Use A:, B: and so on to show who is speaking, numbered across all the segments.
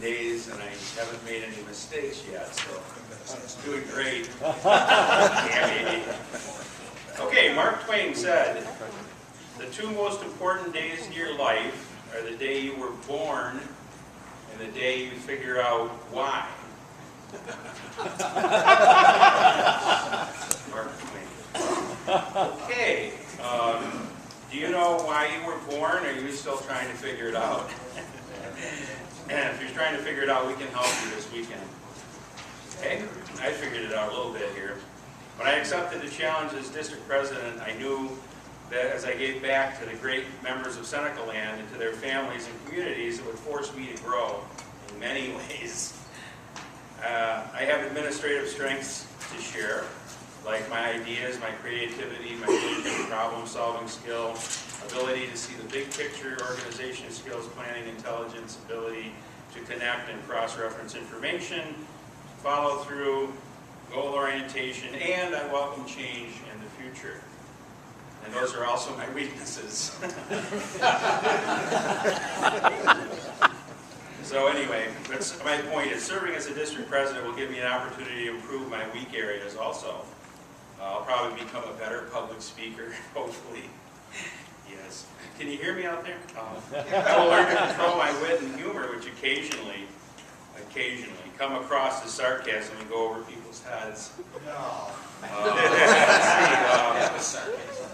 A: days, and I haven't made any mistakes yet, so I'm doing great. Okay, Mark Twain said, the two most important days in your life are the day you were born and the day you figure out why. Mark Twain. Okay, do you know why you were born, or are you still trying to figure it out? And if you're trying to figure it out, we can help you this weekend. Okay? I figured it out a little bit here. When I accepted the challenge as district president, I knew that as I gave back to the great members of Seneca Land and to their families and communities, it would force me to grow in many ways. I have administrative strengths to share, like my ideas, my creativity, my vision, problem-solving skill, ability to see the big picture, organization skills, planning, intelligence, ability to connect and cross-reference information, follow through, goal orientation, and I welcome change in the future. And those are also my weaknesses. So anyway, that's my point is serving as a district president will give me an opportunity to improve my weak areas also. I'll probably become a better public speaker, hopefully. Yes. Can you hear me out there? I will learn to control my wit and humor, which occasionally come across as sarcasm and go over people's heads. No.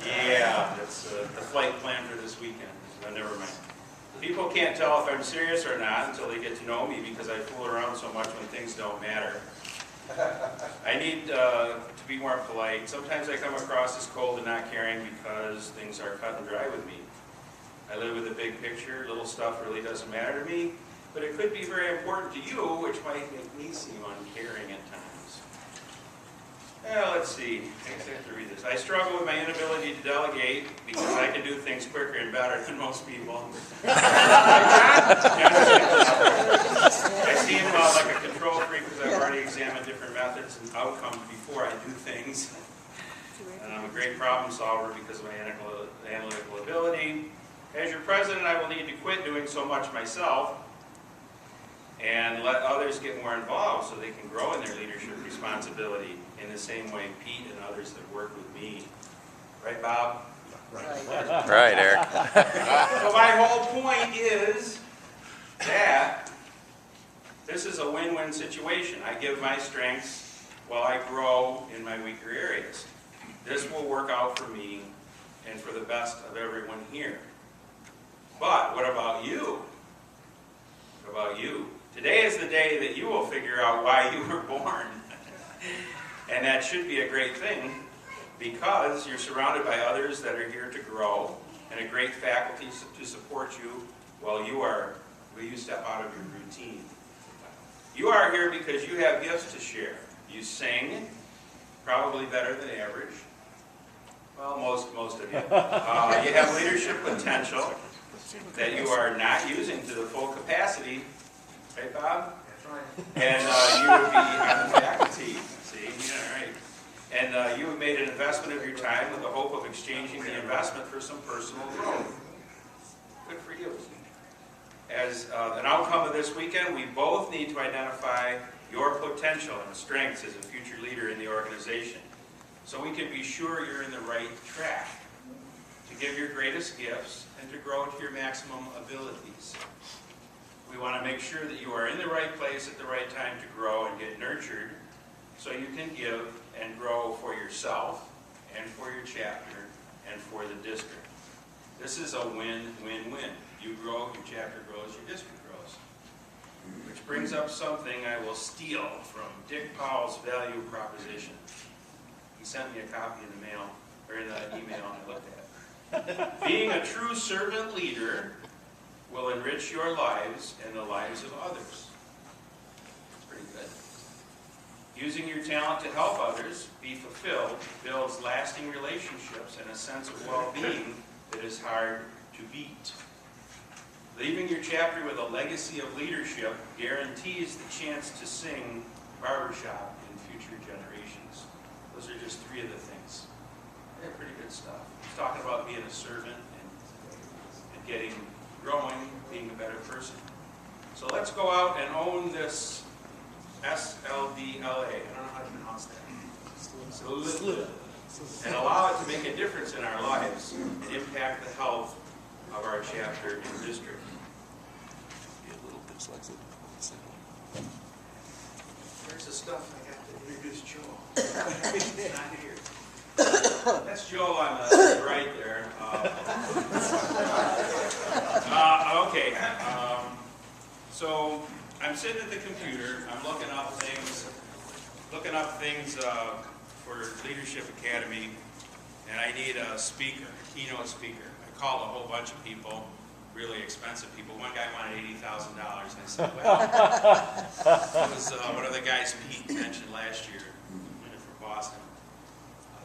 A: Yeah, that's the flight plan for this weekend. Never mind. People can't tell if I'm serious or not until they get to know me because I fool around so much when things don't matter. I need to be more polite. Sometimes I come across as cold and not caring because things are cut and dry with me. I live with a big picture. Little stuff really doesn't matter to me, but it could be very important to you, which might make me seem uncaring at times. Let's see. I guess I have to read this. I struggle with my inability to delegate because I can do things quicker and better than most people. I seem like a control freak because I've already examined different methods and outcomes before I do things. And I'm a great problem solver because of my analytical ability. As your president, I will need to quit doing so much myself and let others get more involved so they can grow in their leadership responsibility in the same way Pete and others that work with me. Right, Bob?
B: Right, Eric.
A: So my whole point is that this is a win-win situation. I give my strengths while I grow in my weaker areas. This will work out for me and for the best of everyone here. But what about you? What about you? Today is the day that you will figure out why you were born. And that should be a great thing because you're surrounded by others that are here to grow and a great faculty to support you while you step out of your routine. You are here because you have gifts to share. You sing, probably better than average. Well, most of you. You have leadership potential that you are not using to the full capacity. Right, Bob? That's right. And you would be on the faculty. See? Yeah, right. And you have made an investment of your time with the hope of exchanging the investment for some personal growth. Good for you. As an outcome of this weekend, we both need to identify your potential and strengths as a future leader in the organization so we can be sure you're in the right track to give your greatest gifts and to grow to your maximum abilities. We want to make sure that you are in the right place at the right time to grow and get nurtured so you can give and grow for yourself and for your chapter and for the district. This is a win-win-win. You grow, your chapter grows, your district grows. Which brings up something I will steal from Dick Powell's value proposition. He sent me a copy in the mail, or in the email I looked at. Being a true servant leader will enrich your lives and the lives of others. That's pretty good. Using your talent to help others be fulfilled builds lasting relationships and a sense of well-being that is hard to beat. Leaving your chapter with a legacy of leadership guarantees the chance to sing barbershop in future generations. Those are just three of the things. They're pretty good stuff. He's talking about being a servant and growing, being a better person. So let's go out and own this SLDLA. I don't know how to pronounce that. And allow it to make a difference in our lives and impact the health of our chapter and district.
C: Be a little dyslexic.
A: Here's the stuff I got to introduce Joel. He's not here. That's Joel on the right there. Okay. So I'm sitting at the computer. I'm looking up things for Leadership Academy, and I need a speaker, a keynote speaker. I called a whole bunch of people, really expensive people. One guy wanted $80,000, and I said, well, it was one of the guys Pete mentioned last year from Boston,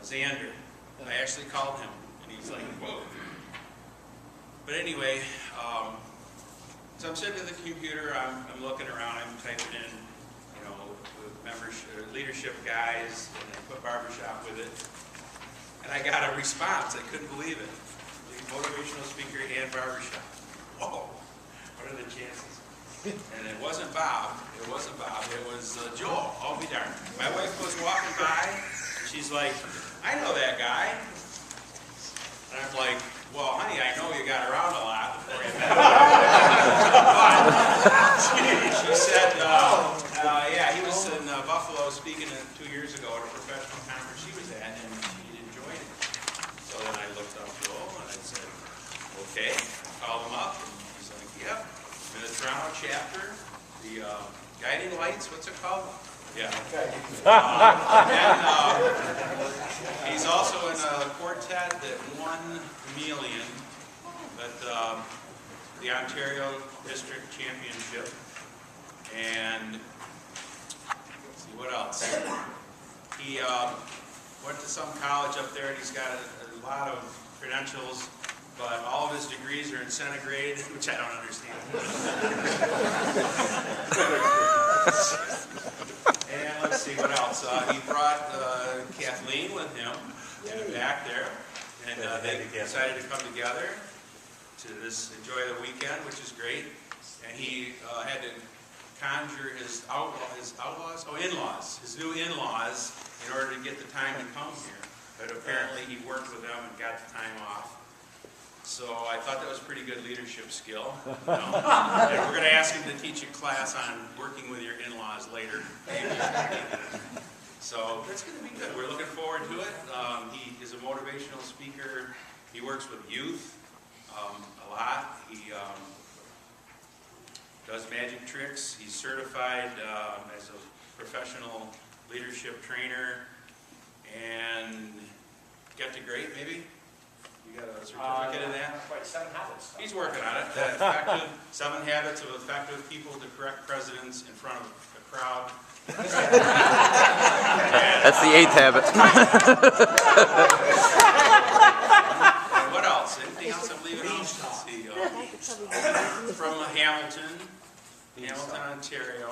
A: Xander. I actually called him, and he's like, whoa. But anyway, so I'm sitting at the computer, I'm looking around, I'm typing in, leadership guys, and I put barbershop with it. And I got a response. I couldn't believe it. Motivational speaker and barbershop. Whoa, what are the chances? And it wasn't Bob. It was Joel. I'll be darned. My wife was walking by, and she's like, I know that guy. And I'm like, well, honey, I know you got around a lot before you met him. But she said, yeah, he was in Buffalo speaking 2 years ago at a professional conference she was at, and she enjoyed it. So then I looked up Joel, and I said, okay. I called him up, and he's like, yep, I'm in the Toronto chapter, the Guiding Lights, what's it called? Yeah. And he's also in a quartet that won Chameleon at the Ontario District Championship. And let's see, what else? He went to some college up there, and he's got a lot of credentials, but all of his degrees are in centigrade, which I don't understand. And let's see, what else? He brought Kathleen with him in the back there, and they decided to come together to enjoy the weekend, which is great. And he had to conjure his in-laws, his new in-laws, in order to get the time to come here. But apparently he worked with them and got the time off. So I thought that was pretty good leadership skill. And we're going to ask him to teach a class on working with your in-laws later. So that's going to be good. We're looking forward to it. He is a motivational speaker. He works with youth a lot. He does magic tricks. He's certified as a professional leadership trainer. And Get to Great, maybe? You got a certificate in that?
D: Not quite 7 habits.
A: He's working on it. 7 habits of effective people to correct presidents in front of a crowd.
B: That's the 8th habit.
A: And what else? Anything else I'm leaving out? Let's see. From Hamilton, Ontario.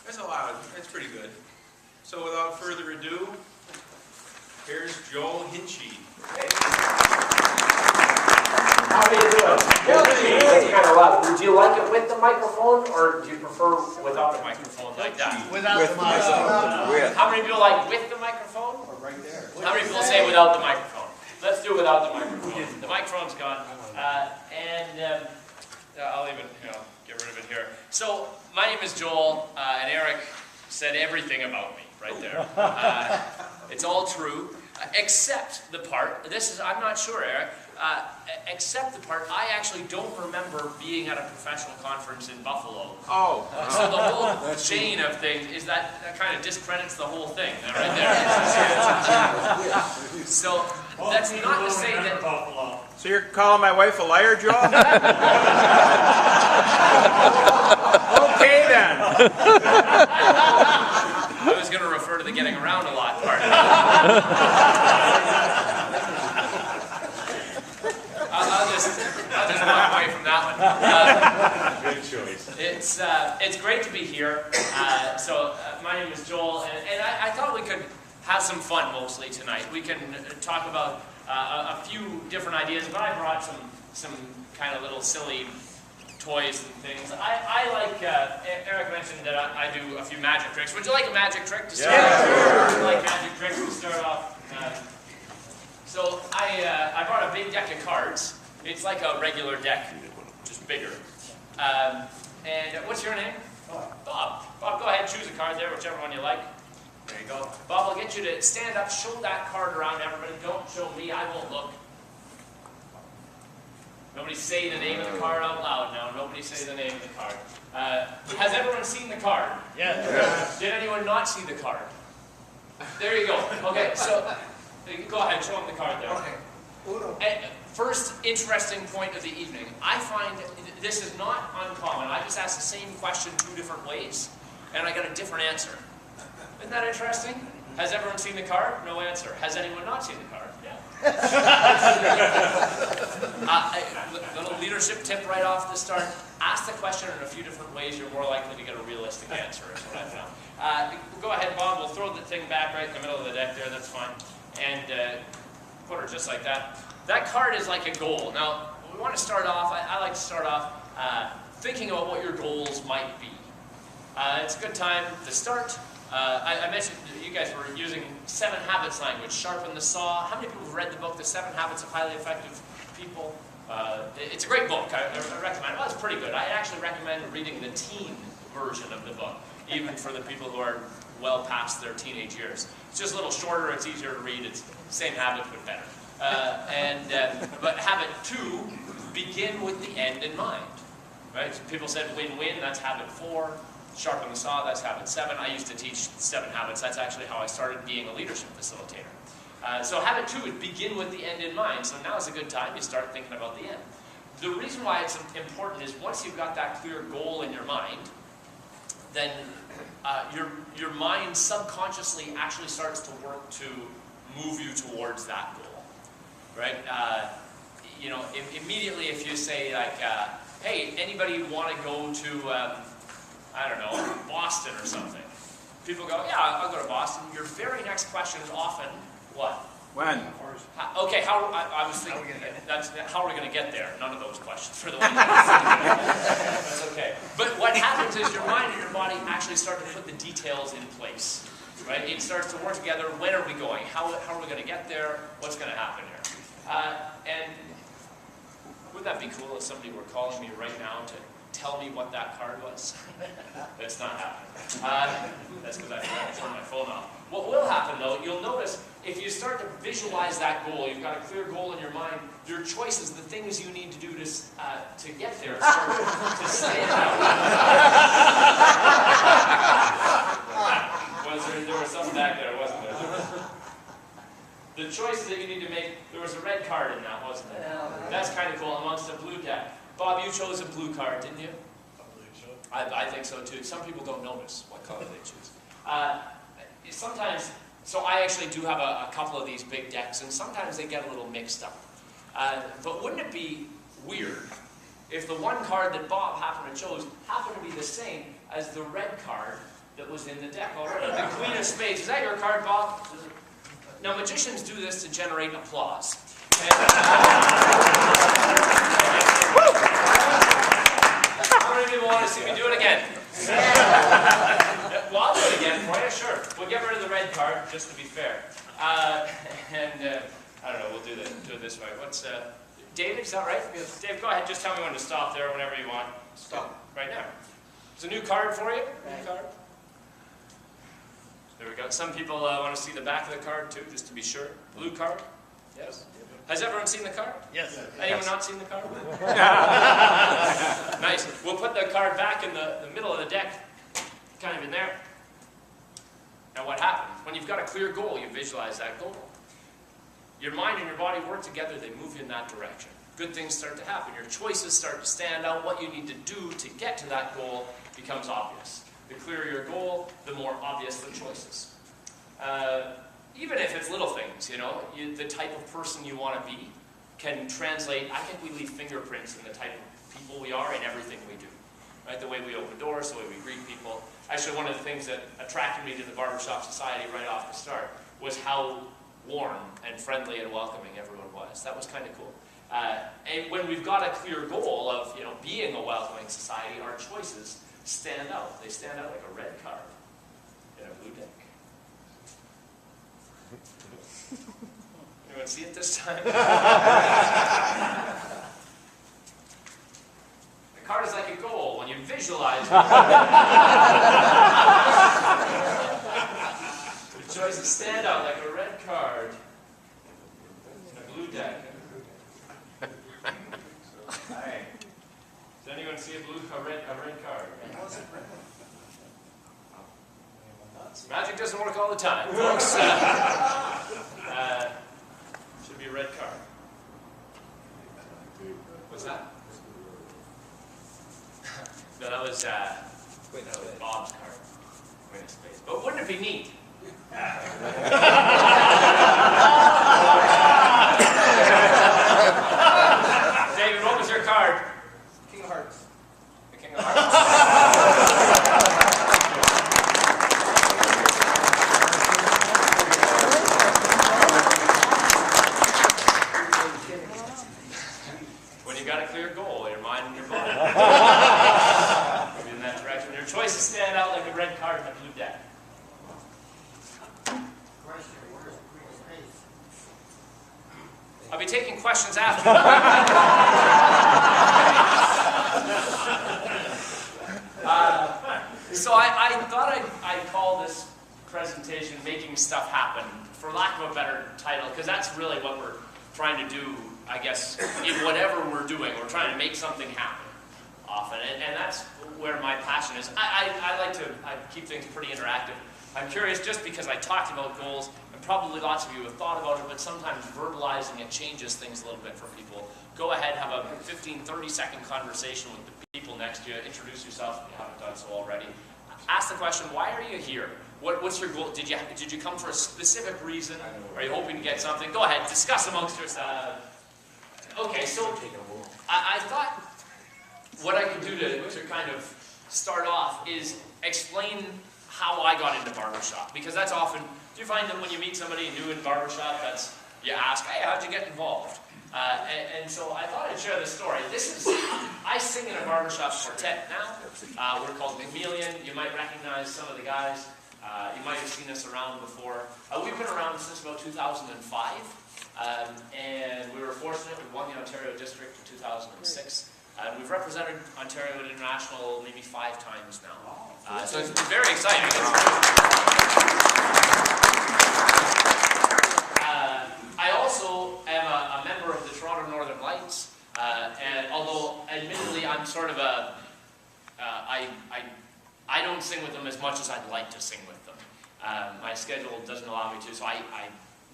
A: There's a lot of, it's pretty good. So without further ado, here's Joel Hilchey.
D: How do you do it? That's kind of rough. Would you like it with the microphone, or do you prefer without the microphone like that?
E: Without the microphone.
D: How many people like with the microphone?
E: Or right there.
D: How many people say without the microphone? Let's do without the microphone. The microphone's gone. I'll even get rid of it here. So my name is Joel, and Eric said everything about me right there. It's all true, except the part. I'm not sure, Eric. Except the part, I actually don't remember being at a professional conference in Buffalo.
A: Oh.
D: So the whole chain of things is that kind of discredits the whole thing right there. So that's not to say that.
A: So you're calling my wife a liar, Joel? Okay then.
D: I was going to refer to the getting around a lot part. I'll just walk away from that one.
C: Good choice.
D: It's great to be here. My name is Joel, and I thought we could have some fun mostly tonight. We can talk about a a few different ideas, but I brought some kind of little silly toys and things. I like, Eric mentioned that I do a few magic tricks. Would you like a magic trick to start off? Sure. I like magic tricks to start off. So I brought a big deck of cards. It's like a regular deck, just bigger. And what's your name? Bob. Bob, go ahead, choose a card there, whichever one you like. There you go. Bob, I'll get you to stand up, show that card around everybody. Don't show me, I won't look. Nobody say the name of the card out loud now. Nobody say the name of the card. Has everyone seen the card? Yes. Did anyone not see the card? There you go. Okay, so go ahead, show them the card there. Okay. First interesting point of the evening. I find this is not uncommon. I just asked the same question 2 different ways, and I got a different answer. Isn't that interesting? Has everyone seen the card? No answer. Has anyone not seen the card? Yeah. Little leadership tip right off the start. Ask the question in a few different ways. You're more likely to get a realistic answer, is what I found. Go ahead, Bob. We'll throw the thing back right in the middle of the deck there. That's fine. And put her just like that. That card is like a goal. Now, we want to start off, I like to start off thinking about what your goals might be. It's a good time to start. I mentioned you guys were using 7 Habits language, sharpen the saw. How many people have read the book, The 7 Habits of Highly Effective People? It's a great book. I recommend it. Well, it's pretty good. I actually recommend reading the teen version of the book, even for the people who are well past their teenage years. It's just a little shorter, it's easier to read, it's the same habit but better. But habit 2, begin with the end in mind. Right? So people said win-win, that's habit 4. Sharpen the saw, that's habit 7. I used to teach 7 habits. That's actually how I started being a leadership facilitator. So habit 2 is begin with the end in mind. So now is a good time you start thinking about the end. The reason why it's important is once you've got that clear goal in your mind, then your mind subconsciously actually starts to work to move you towards that goal, right? Immediately if you say like, hey, anybody want to go to, I don't know, Boston or something? People go, yeah, I'll go to Boston. Your very next question is often, what?
E: When?
D: Okay, I was thinking, how are we going to get there? None of those questions for the one. That's okay. But what happens is your mind and your body actually start to put the details in place. Right? It starts to work together. When are we going? How are we going to get there? What's going to happen here? And would that be cool if somebody were calling me right now to tell me what that card was? That's not happening. That's because I forgot to turn my phone off. What will happen, though, you'll notice if you start to visualize that goal, you've got a clear goal in your mind, your choices, the things you need to do to get there, start to stand out. There was something back there, wasn't there? The choices that you need to make, there was a red card in that, wasn't there? That's kind of cool amongst a blue deck. Bob, you chose a blue card, didn't you? I think so too. Some people don't notice what color they choose. Sometimes, so I actually do have a couple of these big decks, and sometimes they get a little mixed up. But wouldn't it be weird if the one card that Bob happened to choose happened to be the same as the red card that was in the deck already? The Queen of Spades. Is that your card, Bob? Now, magicians do this to generate applause. How many people want to see me do it again? Well, I'll do it again for you, sure. We'll get rid of the red card, just to be fair. I don't know, we'll do it this way. What's, David, is that right? Dave, go ahead, just tell me when to stop there, whenever you want. Stop. Right now. There's a new card for you. New card. There we go. Some people want to see the back of the card, too, just to be sure. Blue card. Yes. Has everyone seen the card? Yes. Anyone not seen the card? Nice. We'll put the card back in the middle of the deck, kind of in there. Now what happens? When you've got a clear goal, you visualize that goal. Your mind and your body work together, they move you in that direction. Good things start to happen. Your choices start to stand out. What you need to do to get to that goal becomes obvious. The clearer your goal, the more obvious the choices. Even if it's little things, the type of person you want to be can translate. I think we leave fingerprints in the type of people we are in everything we do. Right? The way we open doors, the way we greet people. Actually, one of the things that attracted me to the Barbershop Society right off the start was how warm and friendly and welcoming everyone was. was. That was kind of cool. And when we've got a clear goal of being a welcoming society, our choices stand out. They stand out like a red card in a blue deck. Anyone see it this time? The card is like a goal when you visualize it. The choices stand out like a red card in a blue deck. Alright. Does anyone see a red card? Magic doesn't work all the time, folks. Should be a red card. What's that? No, that was Bob's card. Wait a space. But wouldn't it be neat? David, what was your card?
F: King of Hearts.
D: The King of Hearts. When you got a clear goal, your mind and your body. Moving in that direction. Your choices stand out like a red card in a blue deck. I'll be taking questions after. So I thought I'd call this presentation "Making Stuff Happen," for lack of a better title, because that's really what we're trying to do, I guess, in whatever we're doing. We're trying to make something happen often, and that's where my passion is. I keep things pretty interactive. I'm curious, just because I talked about goals, and probably lots of you have thought about it, but sometimes verbalizing it changes things a little bit for people. Go ahead, have a 15, 30-second conversation with the people next to you. Introduce yourself if you haven't done so already. Ask the question, why are you here? What's your goal? Did you come for a specific reason? Are you hoping to get something? Go ahead, discuss amongst yourselves. Okay, so I thought what I could do to kind of start off is explain how I got into barbershop, because that's often, do you find that when you meet somebody new in barbershop, you ask, hey, how'd you get involved? And so I thought I'd share this story. I sing in a barbershop quartet now. We're called Chameleon. You might recognize some of the guys. You might have seen us around before. We've been around since about 2005. And we were fortunate, we won the Ontario District in 2006. We've represented Ontario at International maybe 5 times now. So it's been very exciting. I also am a member of the Toronto Northern Lights, and although admittedly I'm sort of I don't sing with them as much as I'd like to sing with them. My schedule doesn't allow me to, so I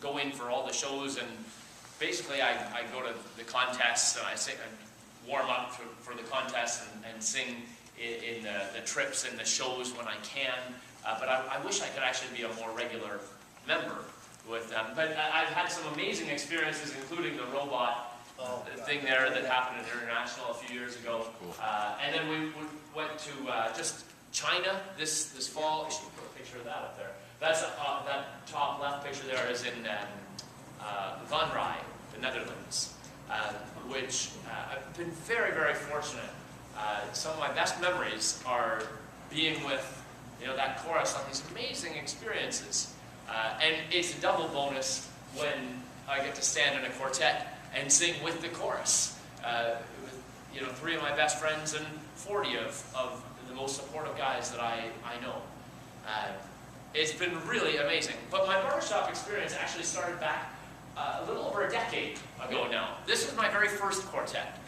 D: go in for all the shows, and basically I go to the contests, and I warm up for the contests and sing in the trips and the shows when I can. But I wish I could actually be a more regular member with them. But I've had some amazing experiences, including the robot thing there that happened at International a few years ago. And then we went to just China this fall. I should put a picture of that up there. That's that top left picture there is in Van Rij, the Netherlands, which I've been very, very fortunate. Some of my best memories are being with that chorus on these amazing experiences. And it's a double bonus when I get to stand in a quartet and sing with the chorus. With 3 of my best friends and 40 of the most supportive guys that I know. It's been really amazing. But my barbershop experience actually started back a little over a decade ago now. This was my very first quartet.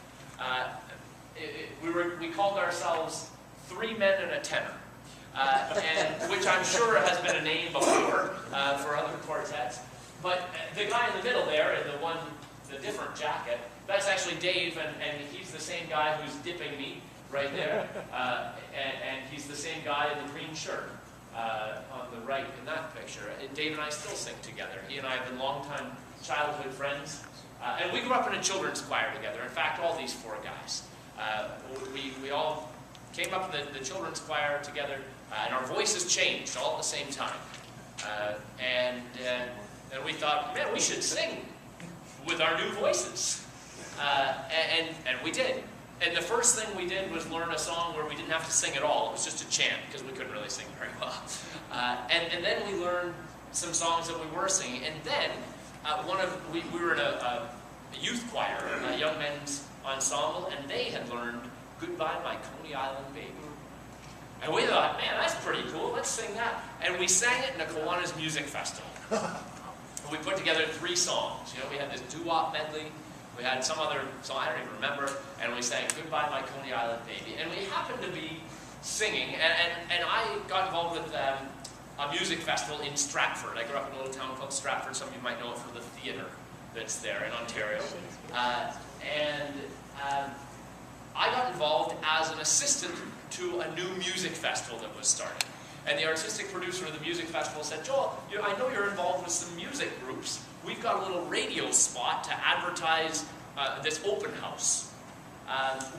D: We called ourselves 3 Men and a Tenor. And which I'm sure has been a name before for other quartets. But the guy in the middle there, in the different jacket, that's actually Dave, and he's the same guy who's dipping me right there. And he's the same guy in the green shirt on the right in that picture. Dave and I still sing together. He and I have been longtime childhood friends. And we grew up in a children's choir together. In fact, all these 4 guys. We all came up in the children's choir together, and our voices changed all at the same time. And we thought, man, we should sing with our new voices. And we did. And the first thing we did was learn a song where we didn't have to sing at all. It was just a chant, because we couldn't really sing very well. And then we learned some songs that we were singing. And then we were in a youth choir, a young men's ensemble, and they had learned Goodbye My Coney Island Baby. And we thought, man, that's pretty cool, let's sing that. And we sang it in a Kiwanis Music Festival. And we put together 3 songs. You know, we had this doo-wop medley, we had some other song, I don't even remember, and we sang Goodbye My Coney Island Baby. And we happened to be singing, and I got involved with a music festival in Stratford. I grew up in a little town called Stratford. Some of you might know it for the theatre that's there in Ontario. I got involved as an assistant to a new music festival that was starting. And the artistic producer of the music festival said, Joel, I know you're involved with some music groups. We've got a little radio spot to advertise this open house.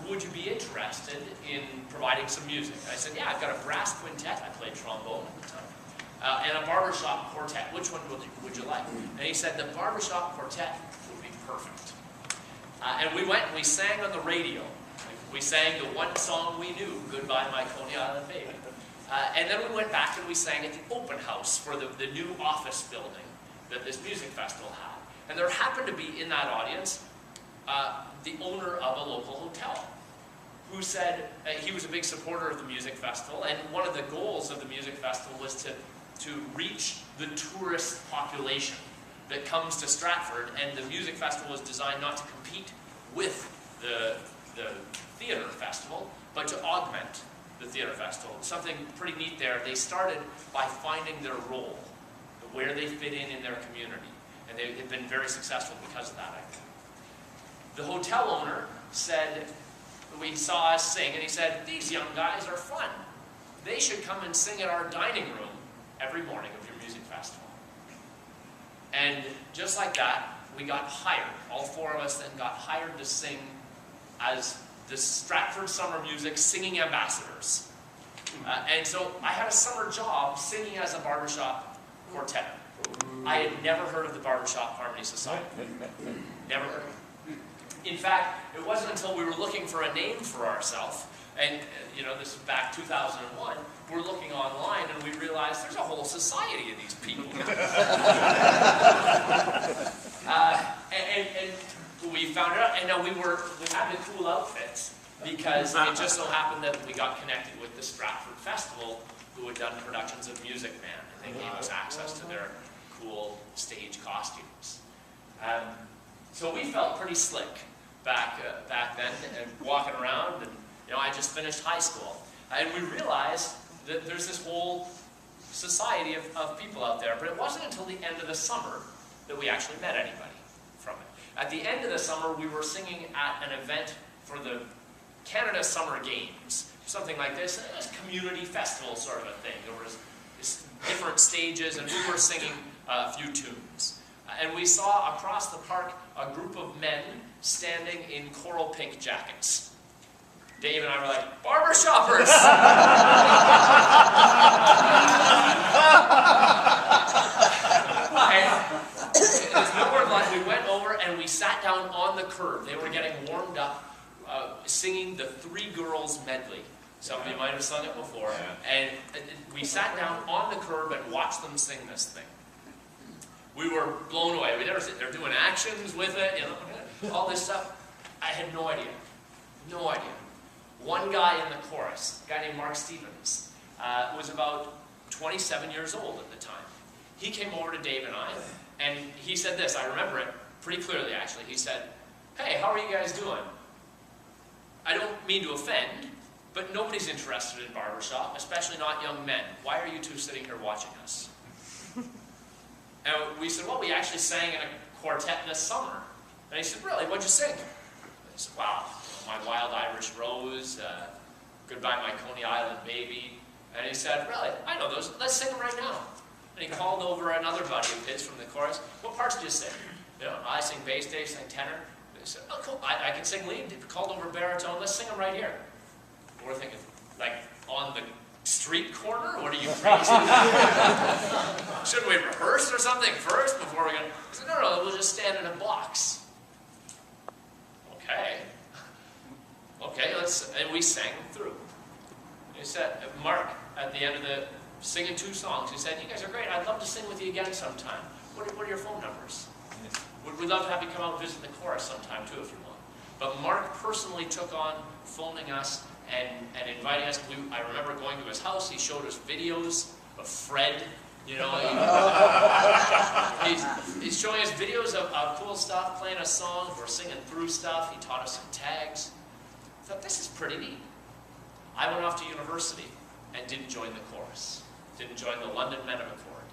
D: Would you be interested in providing some music? I said, yeah, I've got a brass quintet. I played trombone at the time. And a barbershop quartet. Which one would you like? And he said, the barbershop quartet would be perfect. And we went and we sang on the radio. We sang the one song we knew, Goodbye My Coney Island Baby. And then we went back and we sang at the open house for the new office building that this music festival had. And there happened to be in that audience the owner of a local hotel, who said he was a big supporter of the music festival, and one of the goals of the music festival was to reach the tourist population that comes to Stratford, and the music festival was designed not to compete with the theatre festival, but to augment the theatre festival. Something pretty neat there. They started by finding their role, where they fit in their community, and they've been very successful because of that, I think. The hotel owner said, we saw us sing, and he said, these young guys are fun. They should come and sing at our dining room every morning of your music festival. And just like that, we got hired. All 4 of us then got hired to sing as the Stratford Summer Music singing ambassadors. And so I had a summer job singing as a barbershop quartet. I had never heard of the Barbershop Harmony Society. Never heard of it. In fact, it wasn't until we were looking for a name for ourselves, and this was back 2001, we're looking online and we realized there's a whole society of these people. and we found it out, and we had the cool outfits, because it just so happened that we got connected with the Stratford Festival, who had done productions of Music Man, and they gave us access to their cool stage costumes. So we felt pretty slick back then, and walking around, and I just finished high school, and we realized that there's this whole society of people out there. But it wasn't until the end of the summer that we actually met anybody from it. At the end of the summer, we were singing at an event for the Canada Summer Games, something like this. It was a community festival sort of a thing. There was different stages, and we were singing a few tunes. And we saw across the park a group of men standing in coral pink jackets. Dave and I were like, barbershoppers! There's no word like, we went over and we sat down on the curb. They were getting warmed up, singing the Three Girls medley. Some of you might have sung it before. And we sat down on the curb and watched them sing this thing. We were blown away. We never they're doing actions with it, all this stuff. I had no idea. No idea. One guy in the chorus, a guy named Mark Stevens, was about 27 years old at the time. He came over to Dave and I, and he said this, I remember it pretty clearly actually. He said, hey, how are you guys doing? I don't mean to offend, but nobody's interested in barbershop, especially not young men. Why are you two sitting here watching us? And we said, well, we actually sang in a quartet this summer. And he said, really, what'd you sing? I said, wow, My Wild Irish Rose, Goodbye My Coney Island Baby. And he said, really, I know those, let's sing them right now. And he called over another buddy of his from the chorus. What parts did you sing? I sing bass, Dave sang tenor. They said, oh, cool, I can sing lead. He called over baritone, let's sing them right here. We're thinking, like, on the street corner? What are you, crazy? Shouldn't we rehearse or something first before we're going to... I said, no, we'll just stand in a box. Okay. Okay, and we sang through. He said, Mark, at the end of the singing 2 songs, he said, you guys are great. I'd love to sing with you again sometime. What are your phone numbers? We'd love to have you come out and visit the chorus sometime too if you want. But Mark personally took on phoning us and inviting us. I remember going to his house. He showed us videos of Fred. You know, he's showing us videos of cool stuff, playing us songs. We're singing through stuff. He taught us some tags. I thought, this is pretty neat. I went off to university and didn't join the chorus. Didn't join the London Men of Accord.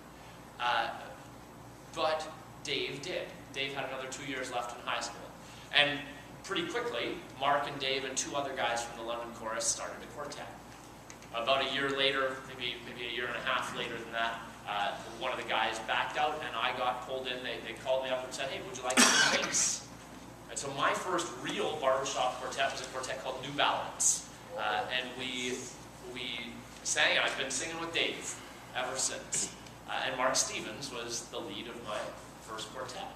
D: But Dave did. Dave had another 2 years left in high school. And pretty quickly, Mark and Dave and 2 other guys from the London chorus started a quartet. About a year later, maybe a year and a half later than that, one of the guys backed out and I got pulled in. They called me up and said, hey, would you like to do bass? And so my first real barbershop quartet was a quartet called New Balance. And we sang. I've been singing with Dave ever since. And Mark Stevens was the lead of my first quartet.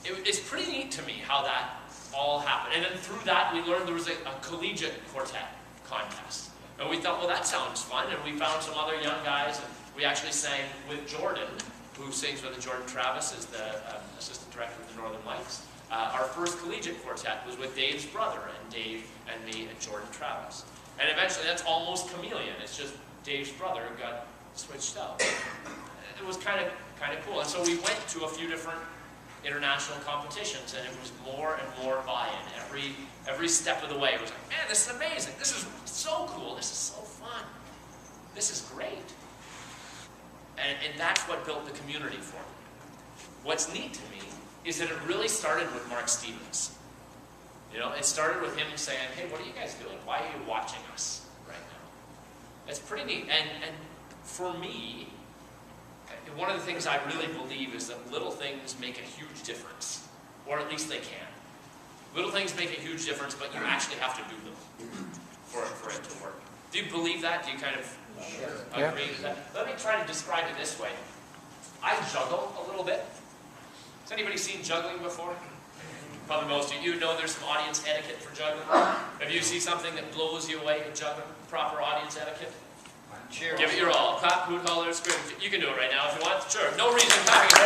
D: It's pretty neat to me how that all happened. And then through that, we learned there was a collegiate quartet contest. And we thought, well, that sounds fun. And we found some other young guys, and we actually sang with Jordan, who sings with Jordan Travis, is the assistant director of the Northern Lights. Our first collegiate quartet was with Dave's brother, and Dave and me and Jordan Travis. And eventually, that's almost chameleon. It's just Dave's brother got switched out. It was kind of cool. And so we went to a few different international competitions, and it was more and more buy-in. Every step of the way, it was like, man, this is amazing. This is so cool. This is so fun. This is great. And that's what built the community for me. What's neat to me is that it really started with Mark Stevens. You know, it started with him saying, hey, what are you guys doing? Why are you watching us right now? It's pretty neat. And for me, one of the things I really believe is that little things make a huge difference. Or at least they can. Little things make a huge difference, but you actually have to do them for it to work. Do you believe that? Do you kind of agree with that? Let me try to describe it this way. I juggle a little bit. Has anybody seen juggling before? Probably most of you. You know there's some audience etiquette for juggling. If you see something that blows you away in juggling, proper audience etiquette. Cheers. Give it your all. Clap, hoot, holler, scream. You can do it right now if you want. Sure. No reason clapping.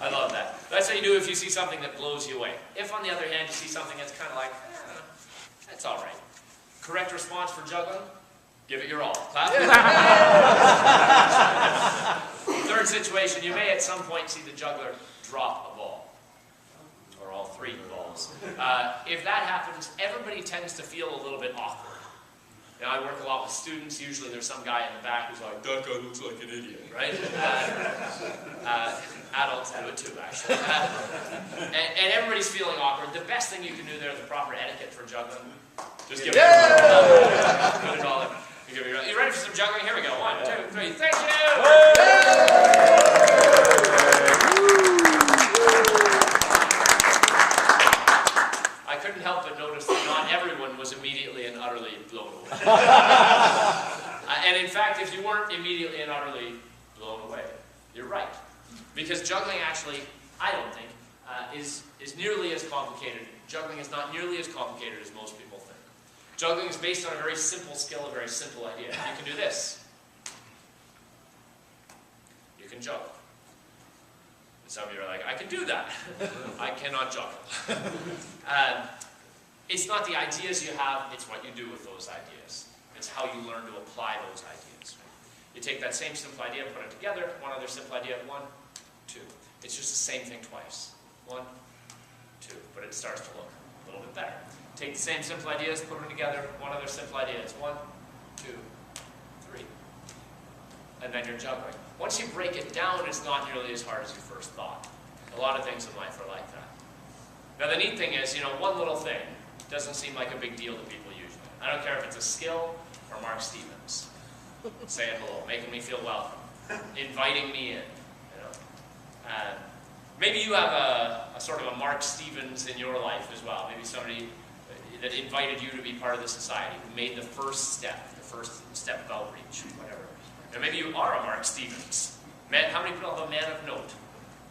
D: I love that. That's what you do if you see something that blows you away. If, on the other hand, you see something that's kind of like, that's all right. Correct response for juggling? Give it your all. Clap. Third situation, you may at some point see the juggler drop a ball. Or all 3 balls. If that happens, everybody tends to feel a little bit awkward. You know, I work a lot with students. Usually there's some guy in the back who's like, that guy looks like an idiot, right? Adults do it too, actually. And everybody's feeling awkward. The best thing you can do there is the proper etiquette for juggling. Just give it put it all in. You ready for some juggling? Here we go. 1, 2, 3. Thank you! I couldn't help but notice that not everyone was immediately and utterly blown away. And in fact, if you weren't immediately and utterly blown away, you're right. Because juggling actually, I don't think, is nearly as complicated. Juggling is not nearly as complicated as most people think. Juggling is based on a very simple skill, a very simple idea. You can do this. You can juggle. And some of you are like, I can do that. I cannot juggle. It's not the ideas you have, it's what you do with those ideas. It's how you learn to apply those ideas. You take that same simple idea, put it together, one other simple idea, 1, 2. It's just the same thing twice. 1, 2. But it starts to look a little bit better. Take the same simple ideas, put them together, one other simple idea. It's 1, 2, 3. And then you're juggling. Once you break it down, it's not nearly as hard as you first thought. A lot of things in life are like that. Now the neat thing is, you know, one little thing doesn't seem like a big deal to people usually. I don't care if it's a skill or Mark Stevens saying hello, making me feel welcome, inviting me in. You know, maybe you have a sort of a Mark Stevens in your life as well. Maybe somebody that invited you to be part of the society, who made the first step of outreach, whatever. And maybe you are a Mark Stevens. Man, how many people have a man of note?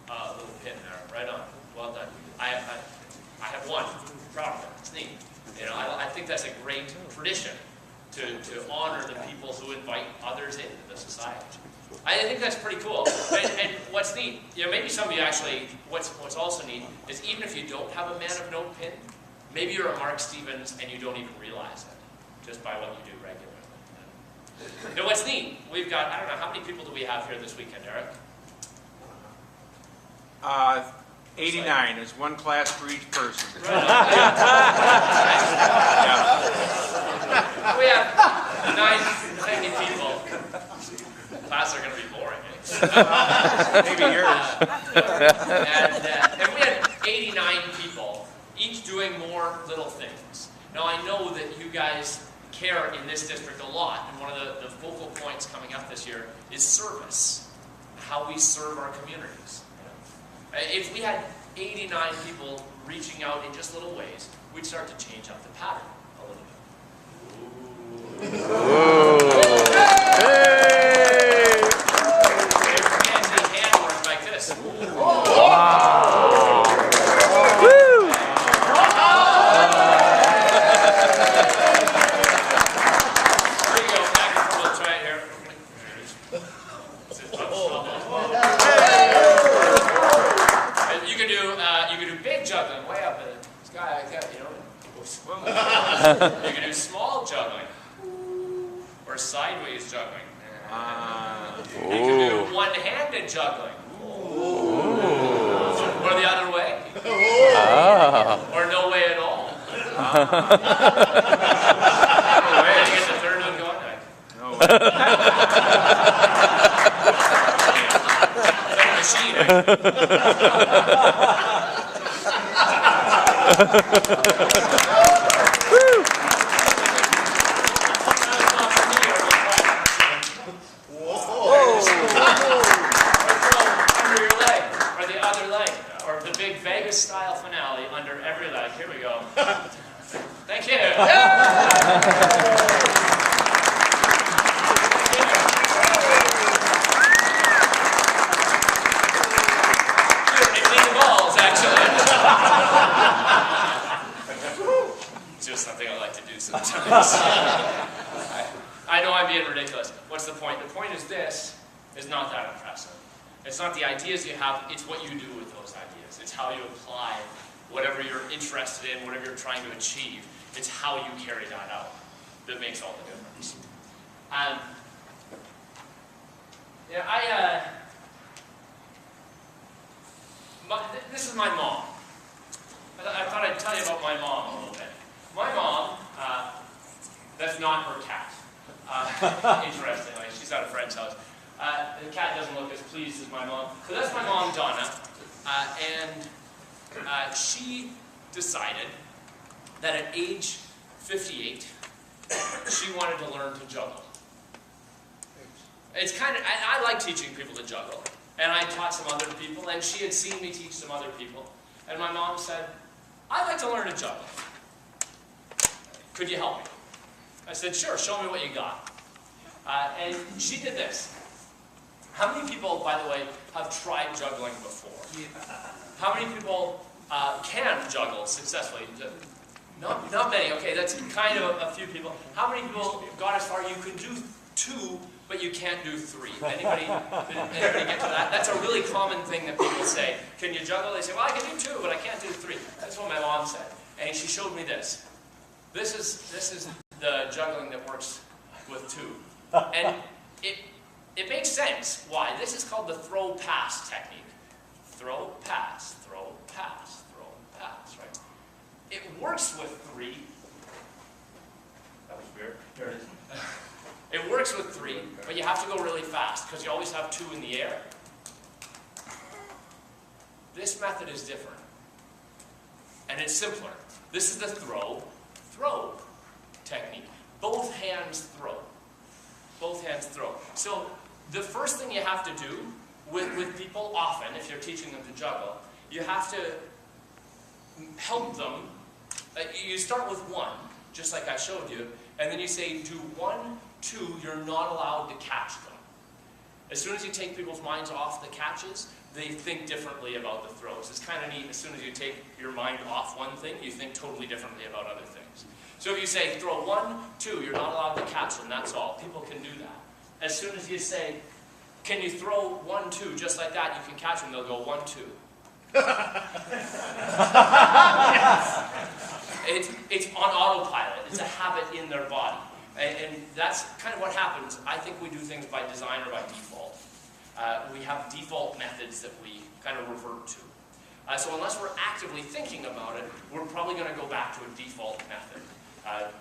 D: Little pin there, right on. Well done. I have one. I'm proud of it. It's neat. You know, I think that's a great tradition to honor the people who invite others into the society. I think that's pretty cool. And what's neat, you know, maybe some of you actually, what's also neat is even if you don't have a man of note pin, maybe you're a Mark Stevens and you don't even realize it, just by what you do regularly. You know what's neat? We've got, I don't know, how many people do we have here this weekend, Eric?
F: 89 is one class for each person.
D: Right on. We have 90 people. Classes are going to be boring, eh?
F: Maybe yours.
D: And we had 89 people, each doing more little things. Now I know that you guys care in this district a lot, and one of the focal points coming up this year is service, how we serve our communities. If we had 89 people reaching out in just little ways, we'd start to change up the pattern a little bit. And the hand work like this. There you go. We'll try it here. You can do big juggling way up in the sky like that, you know. You can do small juggling or sideways juggling. You can do one-handed juggling or the other way, or no way at all. No way to get the third one going.
F: No way.
D: Machine. Under your leg, or the other leg, or the big Vegas style finale under every leg. Here we go. Thank you. It's just something I like to do sometimes. I know I'm being ridiculous. What's the point? The point is this is not that impressive. It's not the ideas you have, it's what you do with those ideas. It's how you apply whatever you're interested in, whatever you're trying to achieve. It's how you carry that out that makes all the difference. This is my mom. I thought I'd tell you about my mom a little bit. My mom, that's not her cat. Interestingly, she's at a friend's house. The cat doesn't look as pleased as my mom. So that's my mom, Donna. And she decided that at age 58, she wanted to learn to juggle. It's kind of, I like teaching people to juggle. And I taught some other people, and she had seen me teach some other people. And my mom said, I'd like to learn to juggle. Could you help me? I said, sure, show me what you got. And she did this. How many people, by the way, have tried juggling before? How many people can juggle successfully? Not many. Okay, that's kind of a few people. How many people got as far you could do 2, but you can't do 3? Anybody get to that? That's a really common thing that people say. Can you juggle? They say, well, I can do 2, but I can't do 3. That's what my mom said. And she showed me this. This is the juggling that works with 2. And it makes sense. Why? This is called the throw-pass technique. Throw, pass, throw, pass, throw, pass, right? It works with 3. That was weird. Here it is. It works with 3, but you have to go really fast because you always have 2 in the air. This method is different. And it's simpler. This is the throw technique. Both hands throw. Both hands throw. So the first thing you have to do with people often, if you're teaching them to juggle, you have to help them. You start with 1, just like I showed you, and then you say, do 1, 2, you're not allowed to catch them. As soon as you take people's minds off the catches, they think differently about the throws. It's kind of neat. As soon as you take your mind off one thing, you think totally differently about other things. So if you say, throw 1, 2, you're not allowed to catch them, that's all. People can do that. As soon as you say, can you throw 1, 2, just like that, you can catch them, they'll go 1, 2. It's on autopilot. It's a habit in their body. And that's kind of what happens. I think we do things by design or by default. We have default methods that we kind of revert to. So unless we're actively thinking about it, we're probably going to go back to a default method.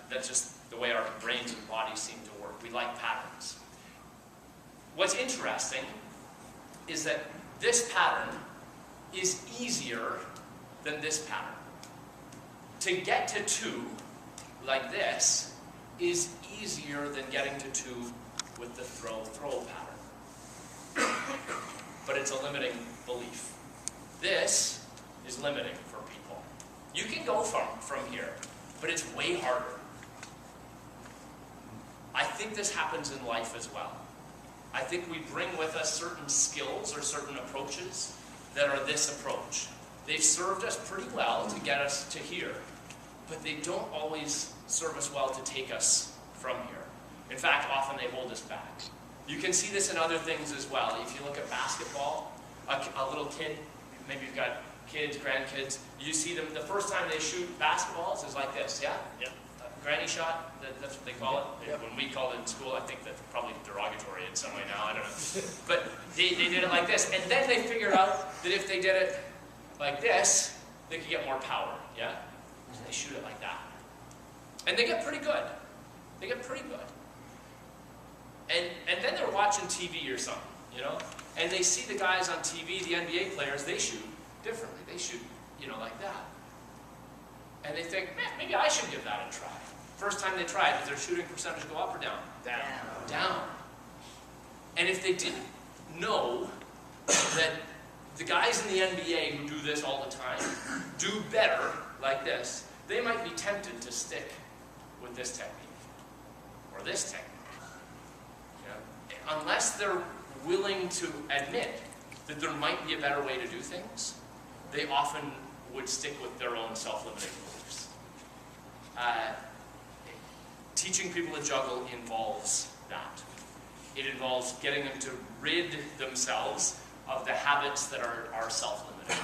D: That's just the way our brains and bodies seem to work. We like patterns. What's interesting is that this pattern is easier than this pattern. To get to 2, like this, is easier than getting to 2 with the throw pattern. But it's a limiting belief. This is limiting for people. You can go from here, but it's way harder. I think this happens in life as well. I think we bring with us certain skills or certain approaches that are this approach. They've served us pretty well to get us to here, but they don't always serve us well to take us from here. In fact, often they hold us back. You can see this in other things as well. If you look at basketball, a little kid, maybe you've got kids, grandkids, you see them, the first time they shoot basketballs is like this, yeah?
G: Yep.
D: Granny shot, that's what they call it.
G: Yep.
D: When we called it in school, I think that's probably derogatory in some way now, I don't know. But they did it like this, and then they figured out that if they did it like this, they could get more power, yeah? So they shoot it like that. And they get pretty good. They get pretty good. And then they're watching TV or something, you know? And they see the guys on TV, the NBA players, they shoot differently. They shoot, like that. And they think, man, maybe I should give that a try. First time they try it, does their shooting percentage go up or down?
G: Down.
D: Down. And if they didn't know that the guys in the NBA who do this all the time do better like this, they might be tempted to stick with this technique or this technique. Unless they're willing to admit that there might be a better way to do things, they often would stick with their own self-limiting beliefs. Teaching people to juggle involves that. It involves getting them to rid themselves of the habits that are self-limiting.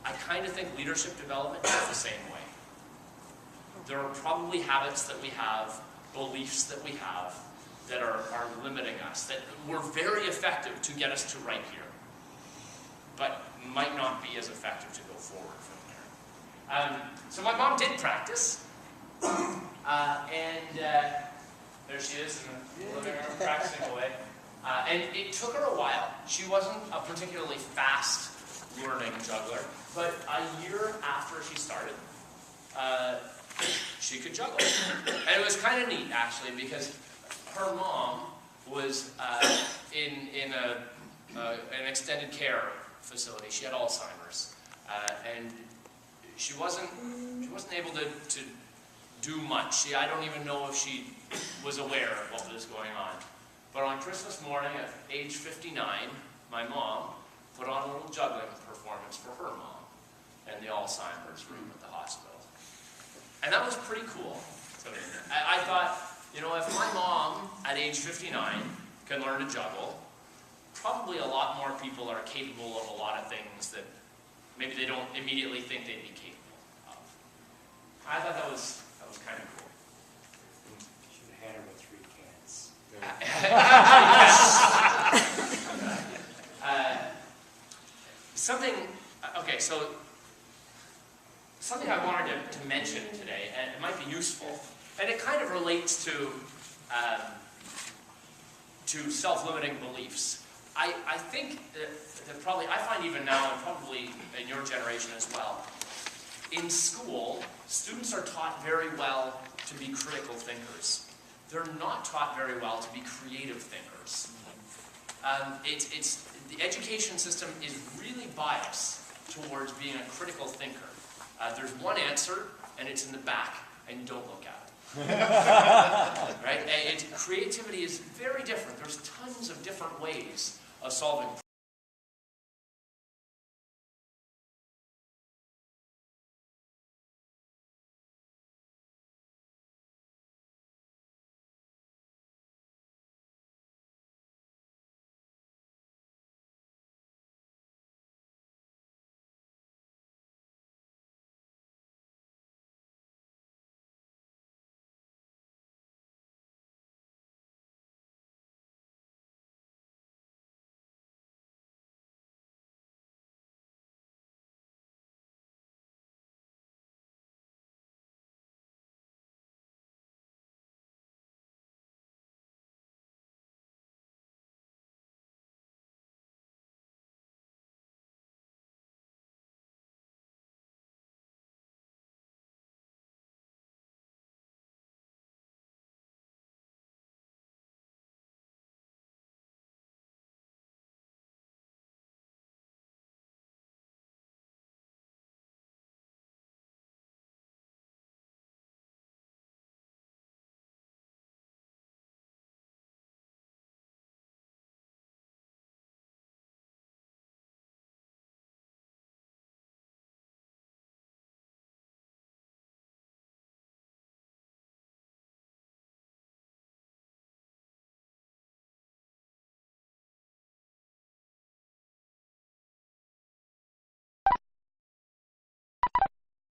D: I kind of think leadership development is the same way. There are probably habits that we have, beliefs that we have, that are limiting us, that were very effective to get us to right here, but might not be as effective to go forward from there. So my mom did practice, and there she is in the living room practicing away. And it took her a while. She wasn't a particularly fast learning juggler, but a year after she started, she could juggle. And it was kind of neat, actually, because her mom was in an extended care facility. She had Alzheimer's, and she wasn't able to do much. I don't even know if she was aware of what was going on. But on Christmas morning at age 59, my mom put on a little juggling performance for her mom in the Alzheimer's room at the hospital. And that was pretty cool. So I thought, if my mom at age 59 can learn to juggle, probably a lot more people are capable of a lot of things that maybe they don't immediately think they'd be capable of. I thought that was kind of cool.
G: Should have had her with 3 cats.
D: Something I wanted to mention today, and it might be useful, and it kind of relates to self-limiting beliefs. I think that probably, I find even now, and probably in your generation as well, in school, students are taught very well to be critical thinkers. They're not taught very well to be creative thinkers. The education system is really biased towards being a critical thinker. There's one answer, and it's in the back, and you don't look at it. Right? Creativity is very different. There's tons of different ways of solving